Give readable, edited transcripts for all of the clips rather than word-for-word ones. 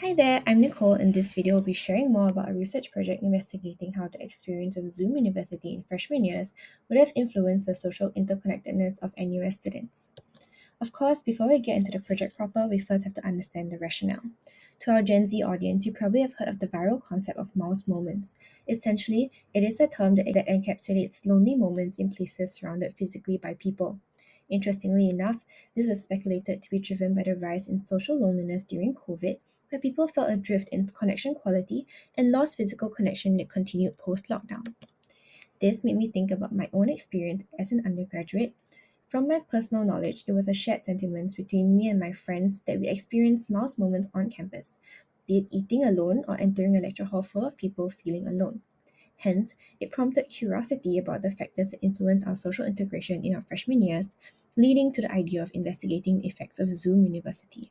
Hi there, I'm Nicole. In this video, I'll be sharing more about a research project investigating how the experience of Zoom University in freshman years would have influenced the social interconnectedness of NUS students. Of course, before we get into the project proper, we first have to understand the rationale. To our Gen Z audience, you probably have heard of the viral concept of mouse moments. Essentially, it is a term that encapsulates lonely moments in places surrounded physically by people. Interestingly enough, this was speculated to be driven by the rise in social loneliness during COVID, where people felt adrift in connection quality and lost physical connection that continued post lockdown. This made me think about my own experience as an undergraduate. From my personal knowledge, it was a shared sentiment between me and my friends that we experienced mouse moments on campus, be it eating alone or entering a lecture hall full of people feeling alone. Hence, it prompted curiosity about the factors that influence our social integration in our freshman years, leading to the idea of investigating the effects of Zoom University.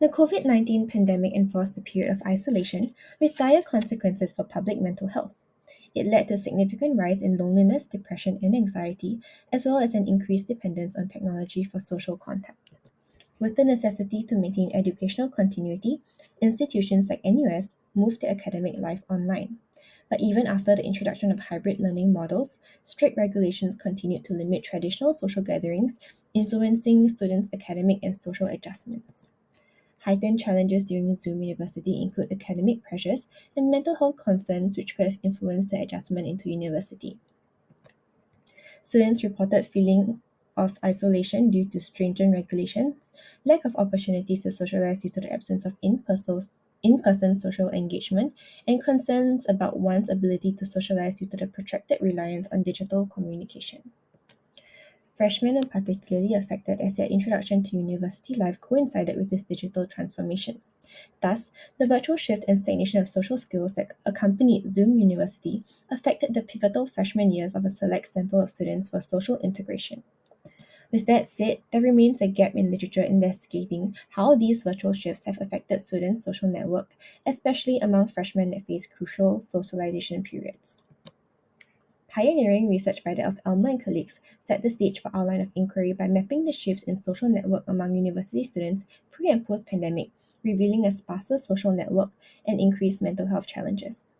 The COVID 19 pandemic enforced a period of isolation with dire consequences for public mental health. It led to a significant rise in loneliness, depression, and anxiety, as well as an increased dependence on technology for social contact. With the necessity to maintain educational continuity, institutions like NUS moved their academic life online. But even after the introduction of hybrid learning models, strict regulations continued to limit traditional social gatherings, influencing students' academic and social adjustments. Heightened challenges during Zoom University include academic pressures and mental health concerns which could have influenced their adjustment into university. Students reported feeling of isolation due to stringent regulations, lack of opportunities to socialize due to the absence of in-person social engagement, and concerns about one's ability to socialize due to the protracted reliance on digital communication. Freshmen were particularly affected as their introduction to university life coincided with this digital transformation. Thus, the virtual shift and stagnation of social skills that accompanied Zoom University affected the pivotal freshman years of a select sample of students for social integration. With that said, there remains a gap in literature investigating how these virtual shifts have affected students' social network, especially among freshmen that face crucial socialization periods. Pioneering research by that of Elmer and colleagues set the stage for our line of inquiry by mapping the shifts in social network among university students pre and post pandemic, revealing a sparser social network and increased mental health challenges.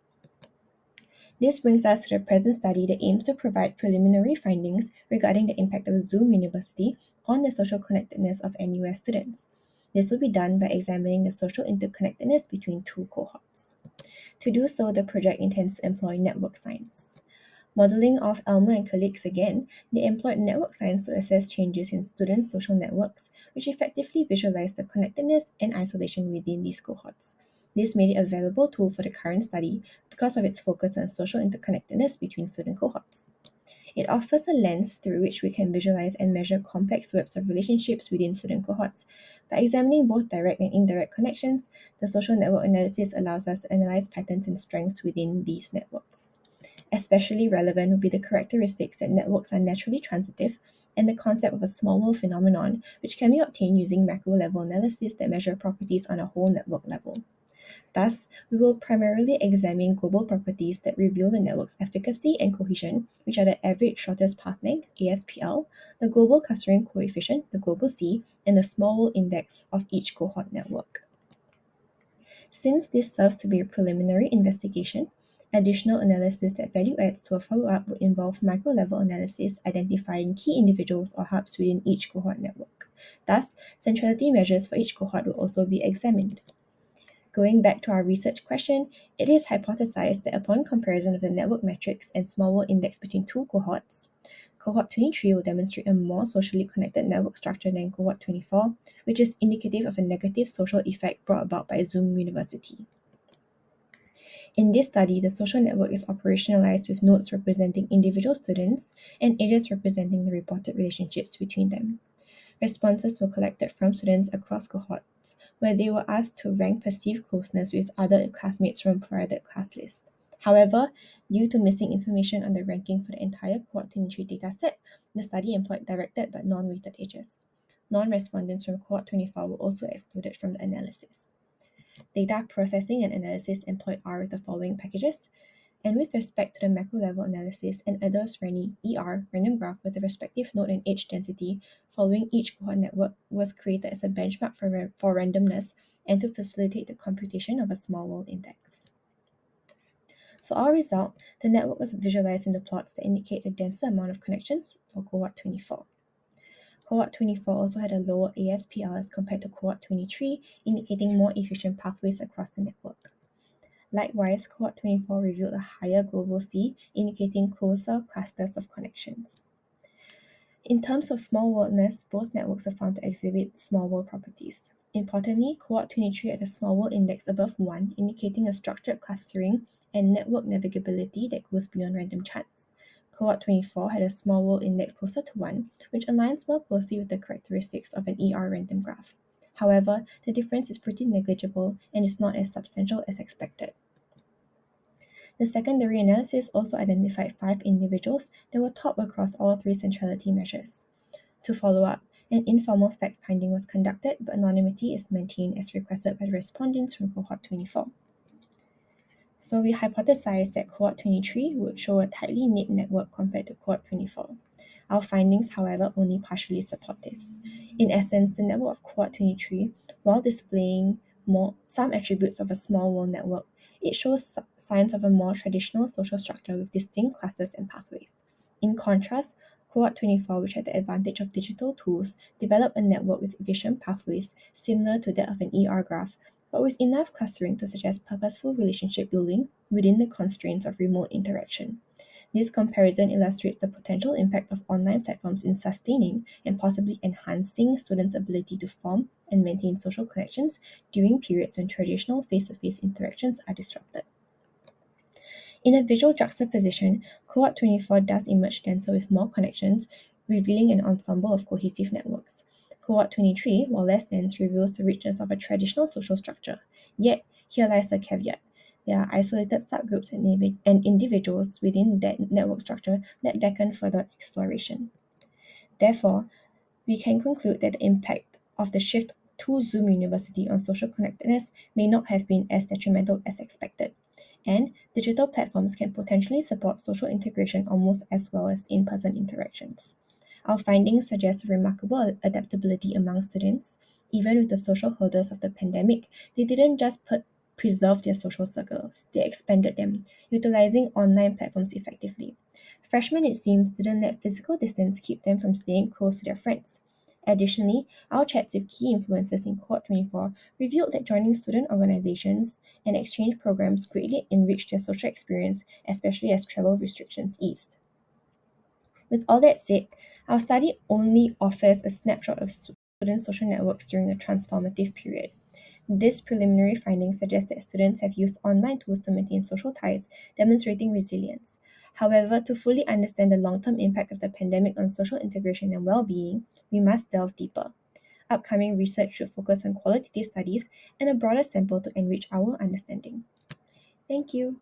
This brings us to the present study that aims to provide preliminary findings regarding the impact of Zoom University on the social connectedness of NUS students. This will be done by examining the social interconnectedness between two cohorts. To do so, the project intends to employ network science. Modeling off Elmer and colleagues again, they employed network science to assess changes in student social networks, which effectively visualized the connectedness and isolation within these cohorts. This made it a valuable tool for the current study because of its focus on social interconnectedness between student cohorts. It offers a lens through which we can visualize and measure complex webs of relationships within student cohorts. By examining both direct and indirect connections, the social network analysis allows us to analyze patterns and strengths within these networks. Especially relevant would be the characteristics that networks are naturally transitive and the concept of a small world phenomenon, which can be obtained using macro level analysis that measure properties on a whole network level. Thus, we will primarily examine global properties that reveal the network's efficacy and cohesion, which are the average shortest path length, ASPL, the global clustering coefficient, the global C, and the small world index of each cohort network. Since this serves to be a preliminary investigation, additional analysis that value adds to a follow-up would involve micro-level analysis identifying key individuals or hubs within each cohort network. Thus, centrality measures for each cohort will also be examined. Going back to our research question, it is hypothesized that upon comparison of the network metrics and small world index between two cohorts, cohort 23 will demonstrate a more socially connected network structure than cohort 24, which is indicative of a negative social effect brought about by Zoom University. In this study, the social network is operationalized with nodes representing individual students and edges representing the reported relationships between them. Responses were collected from students across cohorts, where they were asked to rank perceived closeness with other classmates from provided class lists. However, due to missing information on the ranking for the entire cohort 23 dataset, the study employed directed but non-weighted edges. Non-respondents from cohort 24 were also excluded from the analysis. Data processing and analysis employed are the following packages: And with respect to the macro-level analysis, an Adels-Renyi ER random graph with a respective node and edge density following each cohort network was created as a benchmark for randomness and to facilitate the computation of a small world index. For our result, the network was visualized in the plots that indicate a denser amount of connections for cohort 24. Cohort 24 also had a lower ASPL as compared to cohort 23, indicating more efficient pathways across the network. Likewise, cohort 24 revealed a higher global C, indicating closer clusters of connections. In terms of small worldness, both networks are found to exhibit small world properties. Importantly, cohort 23 had a small world index above 1, indicating a structured clustering and network navigability that goes beyond random chance. Cohort 24 had a small world index closer to 1, which aligns more closely with the characteristics of an ER random graph. However, the difference is pretty negligible and is not as substantial as expected. The secondary analysis also identified 5 individuals that were top across all 3 centrality measures. To follow up, an informal fact-finding was conducted, but anonymity is maintained as requested by the respondents from cohort 24. So we hypothesized that cohort 23 would show a tightly knit network compared to cohort 24. Our findings, however, only partially support this. In essence, the network of cohort 23, while displaying some attributes of a small world network, it shows signs of a more traditional social structure with distinct clusters and pathways. In contrast, cohort 24, which had the advantage of digital tools, developed a network with efficient pathways similar to that of an ER graph, but with enough clustering to suggest purposeful relationship building within the constraints of remote interaction. This comparison illustrates the potential impact of online platforms in sustaining and possibly enhancing students' ability to form and maintain social connections during periods when traditional face-to-face interactions are disrupted. In a visual juxtaposition, cohort 24 does emerge denser with more connections, revealing an ensemble of cohesive networks. Cohort 23, while less dense, reveals the richness of a traditional social structure. Yet, here lies the caveat. There are isolated subgroups and individuals within that network structure that beckon further exploration. Therefore, we can conclude that the impact of the shift to Zoom University on social connectedness may not have been as detrimental as expected, and digital platforms can potentially support social integration almost as well as in-person interactions. Our findings suggest remarkable adaptability among students. Even with the social hurdles of the pandemic, they didn't just preserve their social circles, they expanded them, utilizing online platforms effectively. Freshmen, it seems, didn't let physical distance keep them from staying close to their friends. Additionally, our chats with key influencers in Cohort 24 revealed that joining student organizations and exchange programs greatly enriched their social experience, especially as travel restrictions eased. With all that said, our study only offers a snapshot of student social networks during a transformative period. This preliminary finding suggests that students have used online tools to maintain social ties, demonstrating resilience. However, to fully understand the long-term impact of the pandemic on social integration and well-being, we must delve deeper. Upcoming research should focus on qualitative studies and a broader sample to enrich our understanding. Thank you.